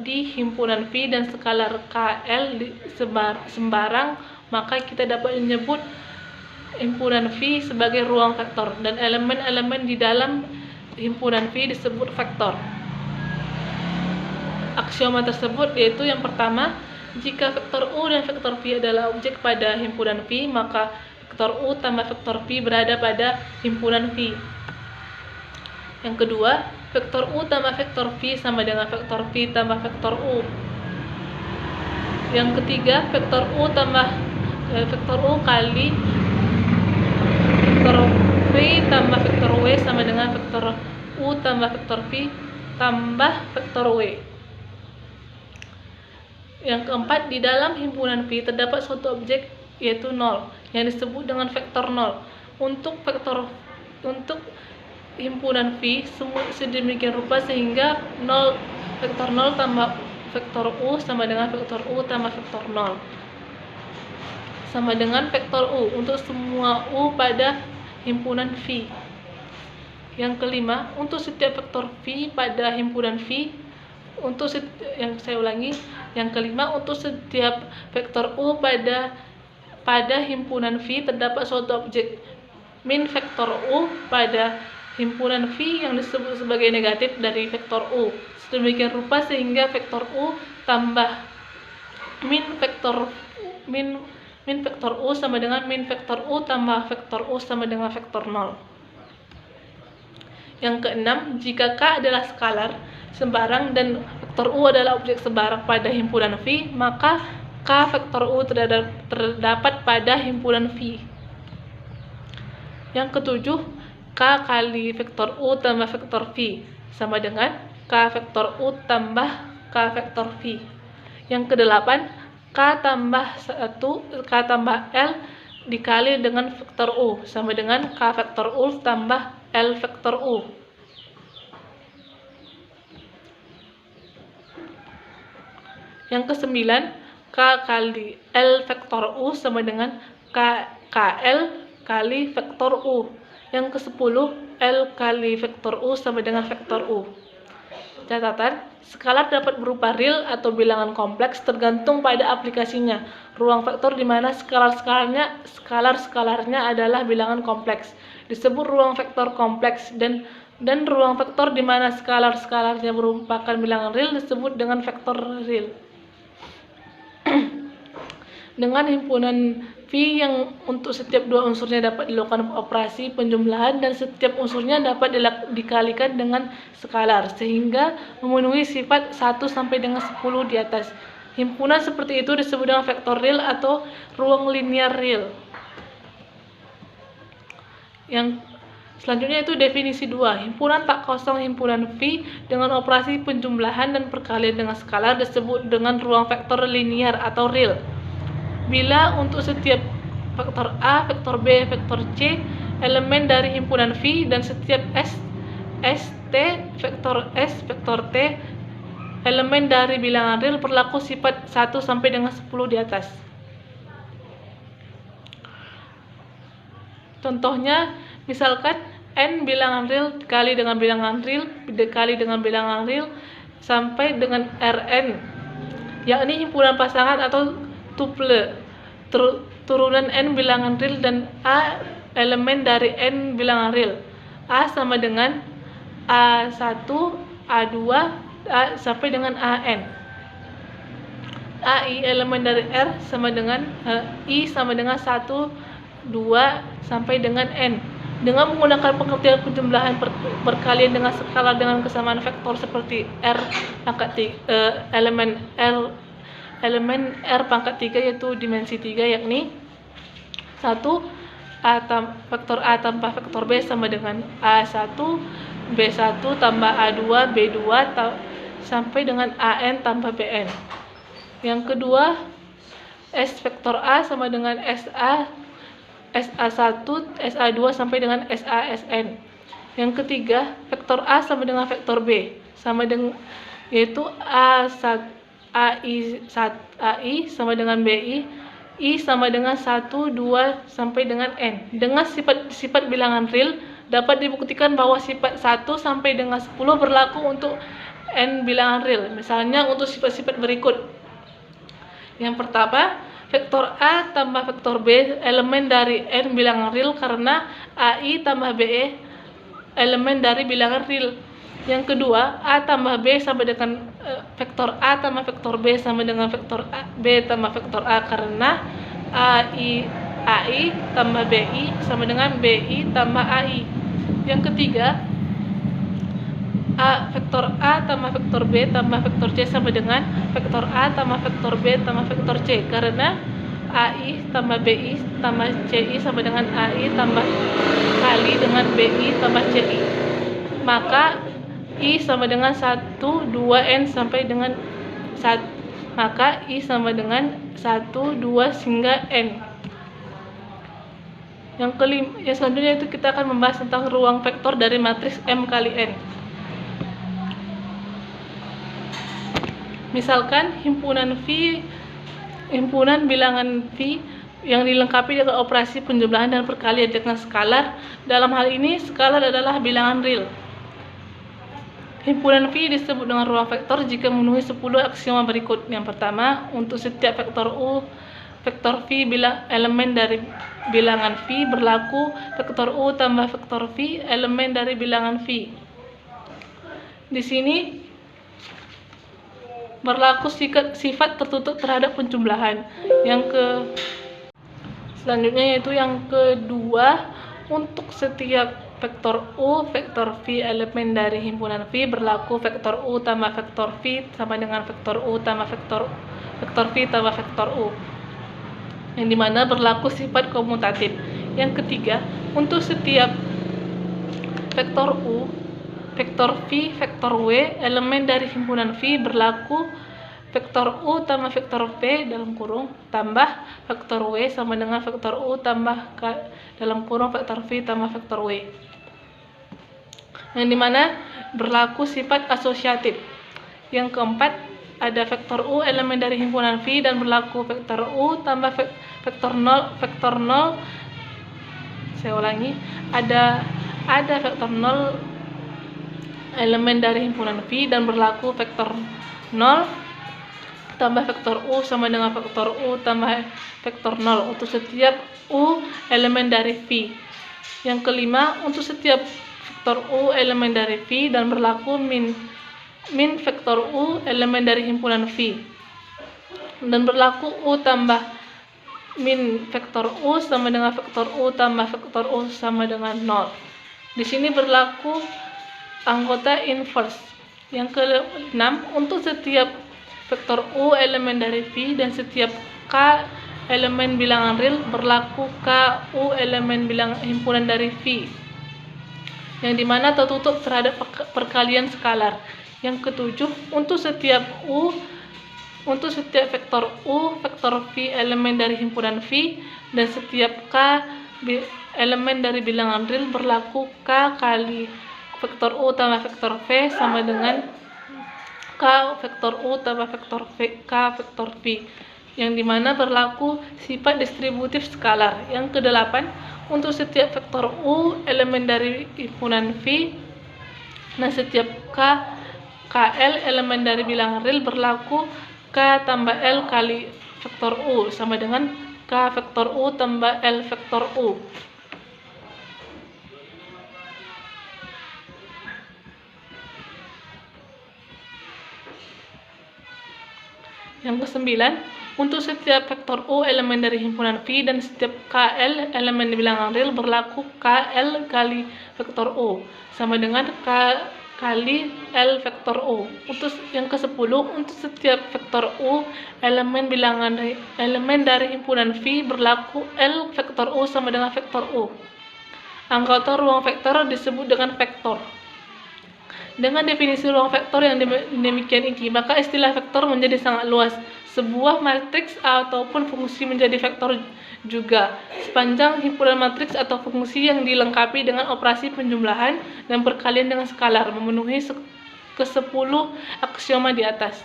di himpunan V dan skalar KL sembarang, maka kita dapat menyebut himpunan V sebagai ruang vektor dan elemen-elemen di dalam himpunan V disebut vektor. Aksioma tersebut yaitu yang pertama, jika vektor U dan vektor V adalah objek pada himpunan V, maka vektor U tambah vektor V berada pada himpunan V. Yang kedua, vektor U tambah vektor V sama dengan vektor V tambah vektor U. Yang ketiga, vektor U tambah vektor U kali vektor V tambah vektor W W sama dengan vektor U tambah vektor V tambah vektor W. Yang keempat, di dalam himpunan V terdapat suatu objek yaitu 0 yang disebut dengan vektor 0. Untuk himpunan V sedemikian rupa sehingga vektor 0 tambah vektor U sama dengan vektor U tambah vektor 0 sama dengan vektor U untuk semua U pada himpunan V. Yang kelima, untuk setiap vektor V pada himpunan V, yang kelima, untuk setiap vektor U pada himpunan V terdapat suatu objek min vektor U pada himpunan V yang disebut sebagai negatif dari vektor U. Sedemikian rupa sehingga vektor U tambah min vektor U sama dengan min vektor U tambah vektor U sama dengan vektor 0. Yang keenam, jika K adalah skalar sembarang dan vektor U adalah objek sembarang pada himpunan V, maka K vektor U terdapat pada himpunan V. Yang ketujuh, K kali vektor U tambah vektor V sama dengan K vektor U tambah K vektor V. Yang kedelapan, K tambah L dikali dengan vektor U sama dengan K vektor U tambah L vektor U. Yang kesembilan, K kali L vektor U sama dengan KL kali vektor U. Yang kesepuluh, L kali vektor U sama dengan vektor U. Catatan, skalar dapat berupa real atau bilangan kompleks tergantung pada aplikasinya. Ruang vektor di mana skalar-skalarnya adalah bilangan kompleks disebut ruang vektor kompleks, dan ruang vektor di mana skalar-skalarnya merupakan bilangan real disebut dengan vektor real. Dengan himpunan V yang untuk setiap dua unsurnya dapat dilakukan operasi penjumlahan dan setiap unsurnya dapat dikalikan dengan skalar sehingga memenuhi sifat 1 sampai dengan 10 di atas. Himpunan seperti itu disebut dengan vektor real atau ruang linear real. Yang selanjutnya itu definisi 2. Himpunan tak kosong himpunan V dengan operasi penjumlahan dan perkalian dengan skalar disebut dengan ruang vektor linear atau real. Bila untuk setiap vektor A, vektor B, vektor C elemen dari himpunan V dan setiap vektor S, vektor T elemen dari bilangan real berlaku sifat 1 sampai dengan 10 di atas. Contohnya, misalkan N bilangan real dikali dengan bilangan real dikali dengan bilangan real sampai dengan Rn, yakni himpunan pasangan atau tuple turunan N bilangan real dan A elemen dari N bilangan real. A sama dengan A1, A2, A sampai dengan AN. AI elemen dari R sama dengan I sama dengan 1, 2 sampai dengan N. Dengan menggunakan pengertian penjumlahan perkalian dengan skala dengan kesamaan vektor seperti R pangkat elemen R pangkat 3 yaitu dimensi 3, yakni 1 vektor A tambah vektor B sama dengan A1 B1 tambah A2 B2 sampai dengan AN tambah BN. Yang kedua, S vektor A sama dengan SA1 SA2 sampai dengan SASN. Yang ketiga, vektor A sama dengan vektor B sama dengan yaitu AI sama dengan BI, I sama dengan 1, 2 sampai dengan N. Dengan sifat bilangan real dapat dibuktikan bahwa sifat 1 sampai dengan 10 berlaku untuk N bilangan real. Misalnya untuk sifat-sifat berikut. Yang pertama, vektor A tambah vektor B elemen dari N bilangan real karena AI tambah BE elemen dari bilangan real. Yang kedua, A tambah B sama dengan vektor A tambah vektor B sama dengan vektor B tambah vektor A karena AI tambah BI sama dengan BI tambah AI. Yang ketiga, vektor A tambah vektor B tambah vektor C sama dengan vektor A tambah vektor B tambah vektor C karena AI tambah BI tambah CI sama dengan AI tambah kali dengan BI tambah CI. Maka I sama dengan 1, 2, N sampai dengan 1. Maka I sama dengan 1, 2, hingga N. Yang selanjutnya itu kita akan membahas tentang ruang vektor dari matriks M kali N. Misalkan himpunan bilangan V yang dilengkapi dengan operasi penjumlahan dan perkalian dengan skalar. Dalam hal ini, skalar adalah bilangan real. Himpunan V disebut dengan ruang vektor jika memenuhi 10 aksioma berikut. Yang pertama, untuk setiap vektor V elemen dari bilangan V berlaku vektor U tambah vektor V elemen dari bilangan V. Di sini berlaku sifat tertutup terhadap penjumlahan. Selanjutnya yaitu yang kedua, untuk setiap vektor U, vektor V elemen dari himpunan V berlaku vektor U tambah vektor V sama dengan vektor U tambah vektor V tambah vektor U, yang dimana berlaku sifat komutatif. Yang ketiga, untuk setiap vektor U, vektor V, vektor W elemen dari himpunan V berlaku vektor U tambah vektor V dalam kurung tambah vektor W sama dengan vektor U tambah dalam kurung vektor V tambah vektor W, yang dimana berlaku sifat asosiatif. Yang keempat, ada vektor U elemen dari himpunan V dan berlaku vektor U tambah vektor 0. Saya ulangi, ada vektor 0 elemen dari himpunan V dan berlaku vektor 0 tambah vektor U sama dengan vektor U tambah vektor 0 untuk setiap U elemen dari V. Yang kelima, untuk setiap vektor U elemen dari V dan berlaku min vektor U elemen dari himpunan V dan berlaku U tambah min vektor U sama dengan vektor U tambah vektor U sama dengan 0. Di sini berlaku anggota inverse. Yang keenam, untuk setiap vektor U elemen dari V dan setiap K elemen bilangan real berlaku K U elemen himpunan dari V, yang dimana tertutup terhadap perkalian skalar. Yang ketujuh, untuk setiap vektor U, vektor V elemen dari himpunan V dan setiap K elemen dari bilangan real berlaku K kali vektor U tambah vektor V sama dengan K vektor U tambah vektor V K vektor V, yang dimana berlaku sifat distributif skalar. Yang kedelapan, untuk setiap vektor U elemen dari himpunan V dan setiap KL elemen dari bilangan real berlaku K tambah L kali vektor U sama dengan K vektor U tambah L vektor U. Yang kesembilan, untuk setiap vektor U elemen dari himpunan V dan setiap KL elemen di bilangan real berlaku KL kali vektor U sama dengan K kali L vektor U. Untuk yang ke-10, untuk setiap vektor U elemen dari himpunan V berlaku L vektor U sama dengan vektor U. Anggota ruang vektor disebut dengan vektor. Dengan definisi ruang vektor yang demikian ini, maka istilah vektor menjadi sangat luas. Sebuah matriks ataupun fungsi menjadi vektor juga sepanjang himpunan matriks atau fungsi yang dilengkapi dengan operasi penjumlahan dan perkalian dengan skalar memenuhi ke-10 aksioma di atas.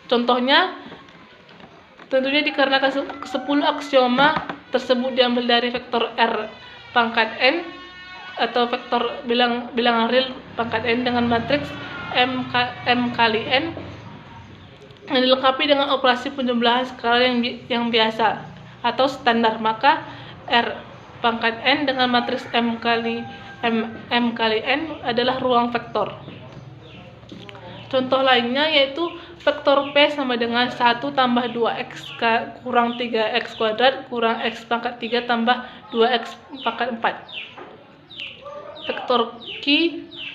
Contohnya, tentunya dikarenakan ke-10 aksioma tersebut diambil dari vektor R pangkat N atau vektor bilangan real pangkat N dengan matriks M kali N yang dilengkapi dengan operasi penjumlahan skalar yang biasa atau standar, maka R pangkat N dengan matriks M kali N adalah ruang vektor. Contoh lainnya yaitu vektor P sama dengan 1 tambah 2x kurang 3x kuadrat kurang x pangkat 3 tambah 2x pangkat 4. Vektor Q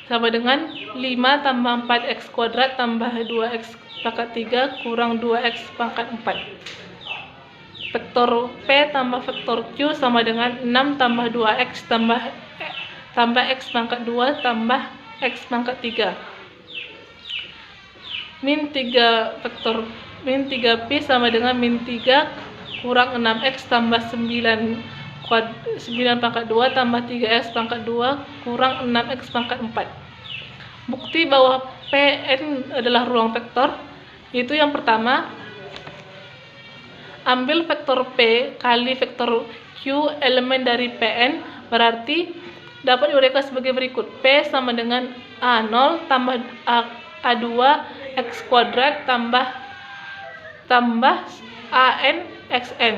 sama dengan 5 tambah 4x kuadrat tambah 2x pangkat 3 kurang 2x pangkat 4. vektor P tambah vektor Q sama dengan 6 tambah 2x tambah x pangkat 2 tambah x pangkat 3. Min 3P sama dengan min 3 kurang 6x tambah 9 pangkat 2 tambah 3x pangkat 2 kurang 6x pangkat 4. Bukti bahwa Pn adalah ruang vektor, yaitu yang pertama, ambil vektor P kali vektor Q elemen dari Pn, berarti dapat diuraikan sebagai berikut. P sama dengan A0 tambah A2 x kuadrat tambah AN xn.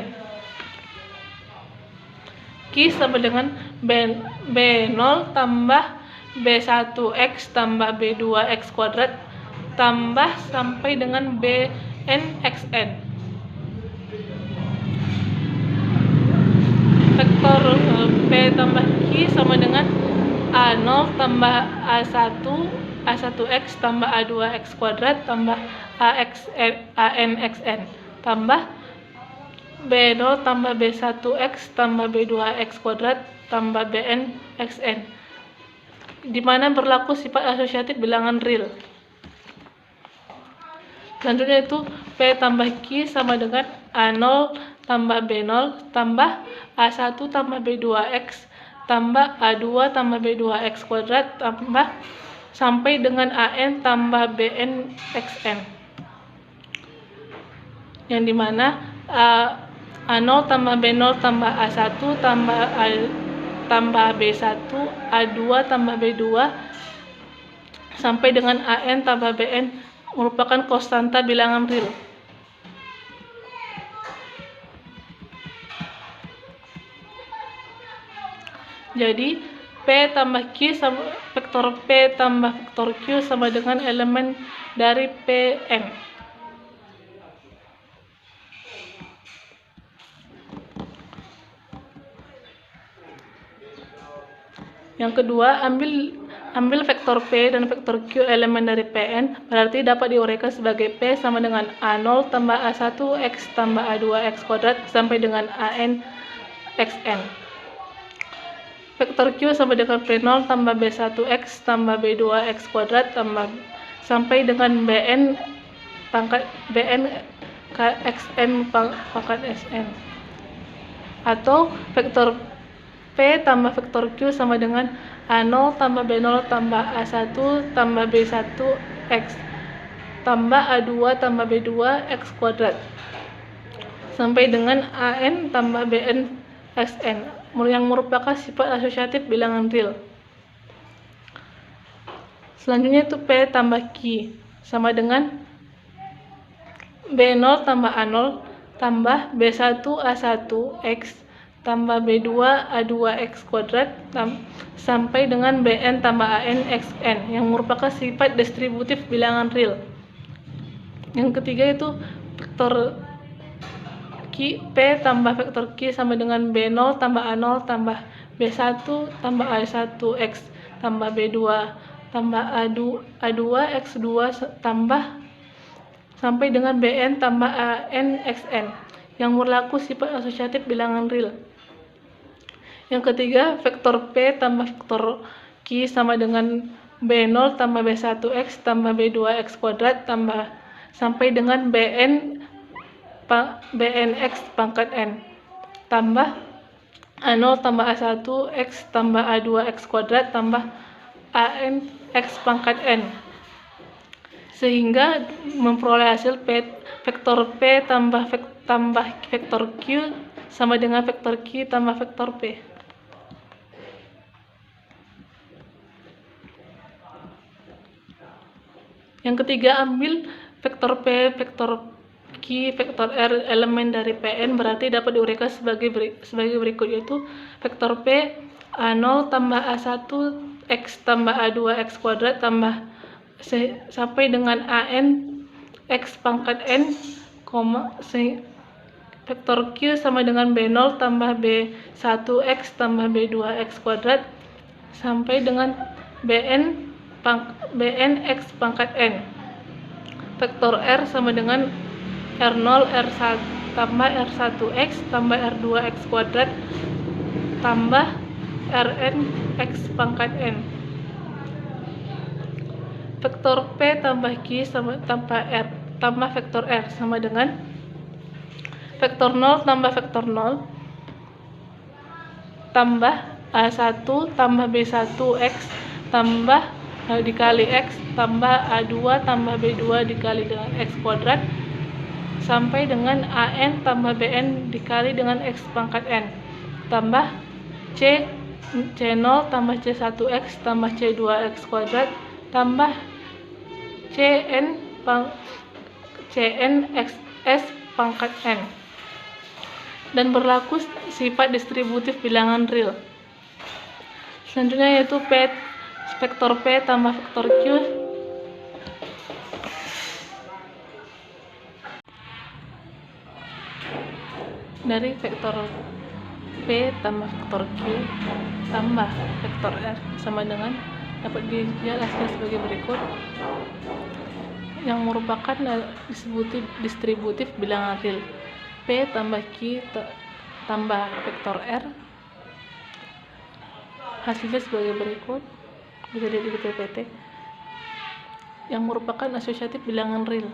Q sama dengan B0 tambah B1x tambah B2x kuadrat tambah sampai dengan Bn xn. Vektor P tambah Q sama dengan A0 tambah A1x tambah A2x kuadrat tambah AN xn tambah B0 tambah B1x tambah B2x kuadrat tambah Bn xn, di mana berlaku sifat asosiatif bilangan real. Selanjutnya itu P tambah Q sama dengan A0 tambah B0 tambah A1 tambah B2x tambah A2 tambah B2x kuadrat tambah sampai dengan AN tambah Bn xn, yang dimana A0 tambah B0 tambah A1 tambah B1 A2 tambah B2 sampai dengan AN tambah Bn merupakan konstanta bilangan real. Jadi P tambah Q sama vektor P tambah vektor Q sama dengan elemen dari Pn. Yang kedua, ambil vektor P dan vektor Q elemen dari Pn, berarti dapat diuraikan sebagai P sama dengan A0 tambah A1 x tambah A2 x kuadrat sampai dengan AN xn. Vektor Q sama dengan P0 tambah B1x tambah B2x kuadrat tambah sampai dengan Bn xn pangkat Sn. Atau vektor P tambah vektor Q sama dengan A0 tambah B0 tambah A1 tambah B1x tambah A2 tambah B2 x kuadrat sampai dengan AN tambah Bn xn, yang merupakan sifat asosiatif bilangan real. Selanjutnya itu P tambah Q sama dengan B0 tambah A0 tambah B1 A1 x tambah B2 A2 x kuadrat sampai dengan Bn tambah AN xn, yang merupakan sifat distributif bilangan real. Yang ketiga itu vektor P tambah vektor Q sama dengan B0 tambah A0 tambah B1 tambah A1 x tambah B2 tambah A2 x2 tambah sampai dengan Bn tambah AN xn, yang berlaku sifat asosiatif bilangan real. Yang ketiga, vektor P tambah vektor Q sama dengan B0 tambah B1x tambah B2x kuadrat tambah sampai dengan Bnx pangkat n tambah A0 tambah A1 x tambah A2 x kuadrat tambah AN x pangkat n, sehingga memperoleh hasil vektor P tambah vektor Q sama dengan vektor Q tambah vektor P. Yang ketiga, ambil vektor P, vektor Q, vektor R elemen dari Pn, berarti dapat diuraikan sebagai berikut, yaitu vektor P A0 tambah A1 x tambah A2 x kuadrat tambah sampai dengan AN x pangkat n, vektor Q sama dengan B0 tambah B1x tambah B2x kuadrat sampai dengan Bn x pangkat n. Vektor R sama dengan R0 R1 tambah R1X tambah R2X kuadrat tambah Rn X pangkat N. Vektor P tambah Q tambah vektor R sama dengan vektor 0 tambah vektor 0 tambah A1 tambah B1X tambah dikali X tambah A2 tambah B2 dikali dengan X kuadrat sampai dengan AN tambah BN dikali dengan X pangkat N tambah C0 tambah C1X tambah C2X kuadrat tambah Cn XS pangkat N, dan berlaku sifat distributif bilangan real. Selanjutnya yaitu vektor P tambah vektor Q dari vektor P tambah vektor Q tambah vektor R sama dengan dapat dijelaskan sebagai berikut, yang merupakan distributif bilangan real. P tambah Q tambah vektor R hasilnya sebagai berikut, bisa dilihat di PPT, yang merupakan asosiatif bilangan real.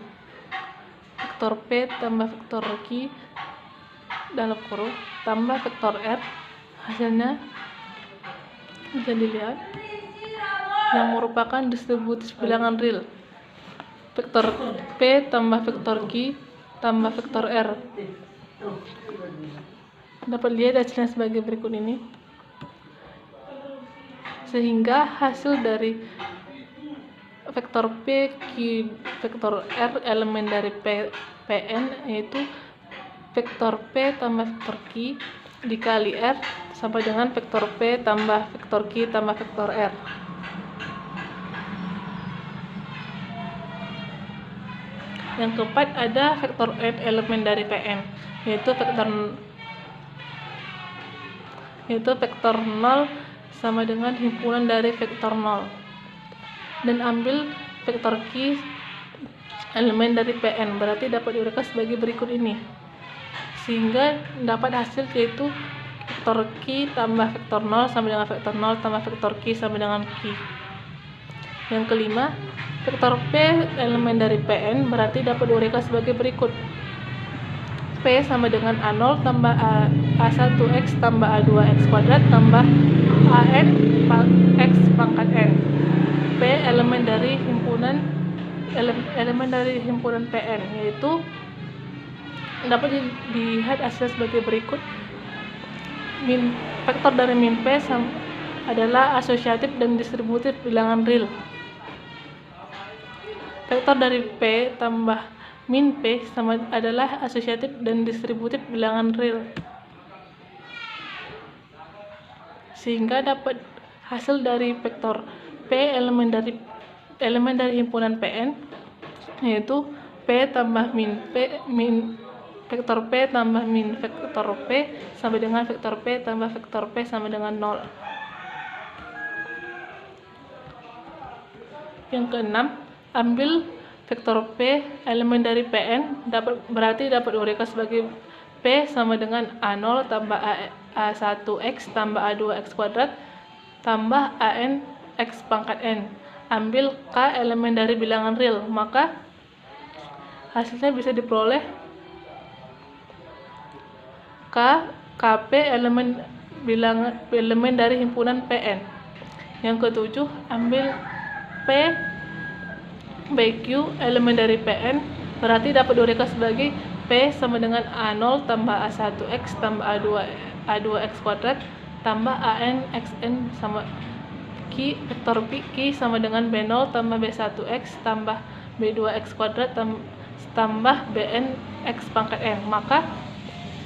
Vektor P tambah vektor Q dalam kurung tambah vektor R hasilnya bisa dilihat, yang merupakan distributif bilangan real. Vektor P tambah vektor Q tambah vektor R dapat dilihat hasilnya sebagai berikut ini, sehingga hasil dari vektor P, Q, vektor R elemen dari Pn yaitu vektor P tambah vektor Q dikali R sampai dengan vektor P tambah vektor Q tambah vektor R. Yang keempat ada vektor N elemen dari Pn yaitu vektor 0 sama dengan himpunan dari vektor 0, dan ambil vektor Q elemen dari Pn, berarti dapat diuraikan sebagai berikut ini, sehingga dapat hasil yaitu vektor Q tambah vektor 0 sama dengan vektor 0 tambah vektor Q sama dengan Q. Yang kelima, vektor P elemen dari Pn berarti dapat diuraikan sebagai berikut. P sama dengan A0 tambah A1X tambah A2X kuadrat tambah AN X pangkat N. P elemen dari himpunan Pn, yaitu dapat dilihat hasil sebagai berikut. Vektor dari min P adalah asosiatif dan distributif bilangan real. Vektor dari P tambah min P adalah asosiatif dan distributif bilangan real, sehingga dapat hasil dari vektor P elemen dari himpunan Pn yaitu P tambah vektor P tambah min vektor P sama dengan vektor P tambah vektor P sama dengan 0. Yang keenam, ambil vektor P elemen dari Pn berarti dapat diuraikan sebagai P sama dengan A0 tambah A1X tambah A2X kuadrat tambah AN X pangkat N. Ambil K elemen dari bilangan real, maka hasilnya bisa diperoleh Kp elemen dari himpunan Pn. Yang ketujuh, ambil P BQ elemen dari Pn berarti dapat diuraikan sebagai P sama dengan A0 tambah A1X tambah A2X kuadrat tambah AN XN sama Q, vektor Q sama dengan B0 tambah B1X tambah B2X kuadrat tambah BN X pangkat N. Maka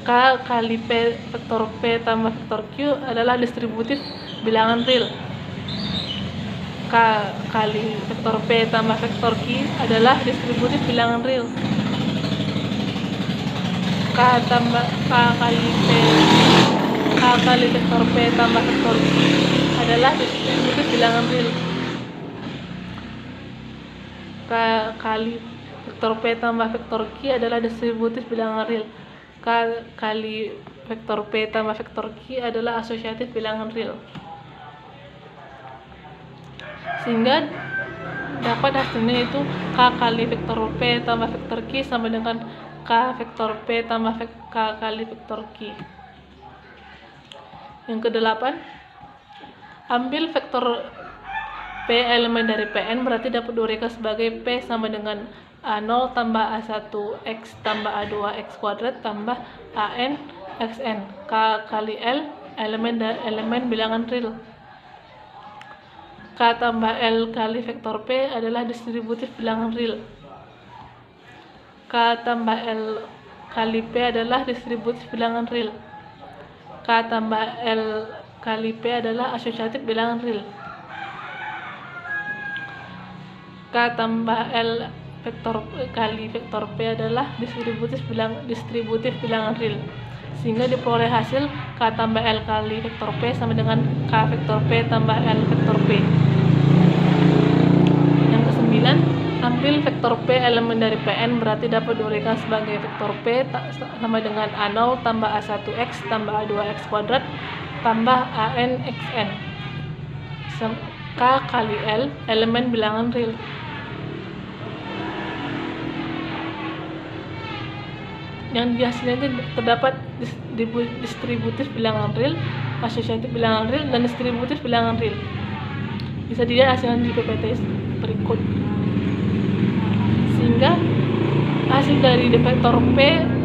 K kali P vektor P tambah vektor Q adalah distributif bilangan real. K kali vektor P tambah vektor Q adalah distributif bilangan real. K kali vektor P tambah vektor Q adalah distributif bilangan real. K kali vektor P tambah vektor Q adalah distributif bilangan real. K kali vektor P tambah vektor Q adalah asosiatif bilangan real. Sehingga dapat hasilnya itu K kali vektor P tambah vektor Q sama dengan K vektor P tambah K kali vektor Q. Yang kedelapan, ambil vektor P elemen dari Pn berarti dapat diuraikan sebagai P sama dengan A0 tambah A1 X tambah A2 X kuadrat tambah AN XN. K kali L elemen bilangan real. K tambah L kali vektor P adalah distributif bilangan real. K tambah L kali P adalah distributif bilangan real. K tambah L kali P adalah asosiatif bilangan real. K tambah L vektor kali vektor P adalah distributif bilangan real. Sehingga diperoleh hasil K tambah L kali vektor P sama dengan K vektor P tambah L vektor P. Yang kesembilan, ambil vektor P elemen dari Pn berarti dapat diuraikan sebagai vektor P sama dengan A0 tambah A1X tambah A2X kuadrat tambah AN XN. K kali L elemen bilangan real. Yang di hasilnya itu terdapat distributif bilangan real, asosiatif bilangan real, dan distributif bilangan real. Bisa dilihat hasilnya di PPT berikut. Sehingga hasil dari vektor P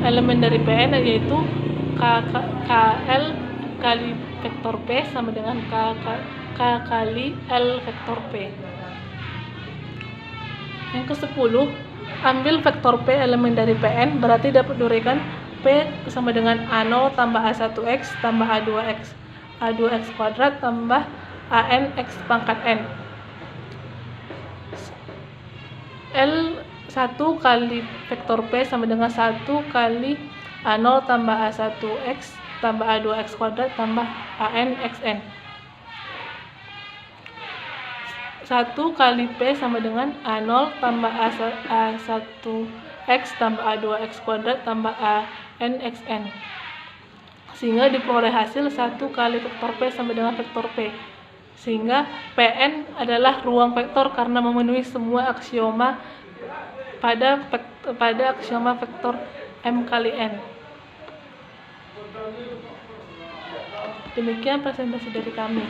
elemen dari Pn yaitu KL kali vektor P sama dengan K kali L vektor P. Yang ke-10, ambil vektor P elemen dari Pn berarti dapat diuraikan P sama dengan A0 tambah A1X tambah A2X kuadrat tambah AN X pangkat N. L1 kali vektor P sama dengan 1 kali A0 tambah A1X tambah A2X kuadrat tambah AN XN. 1 kali P sama dengan A0 tambah A1X tambah A2X kuadrat tambah AN XN. Sehingga diperoleh hasil 1 kali vektor P sama dengan vektor P. Sehingga Pn adalah ruang vektor karena memenuhi semua aksioma pada aksioma vektor M kali N. Demikian presentasi dari kami.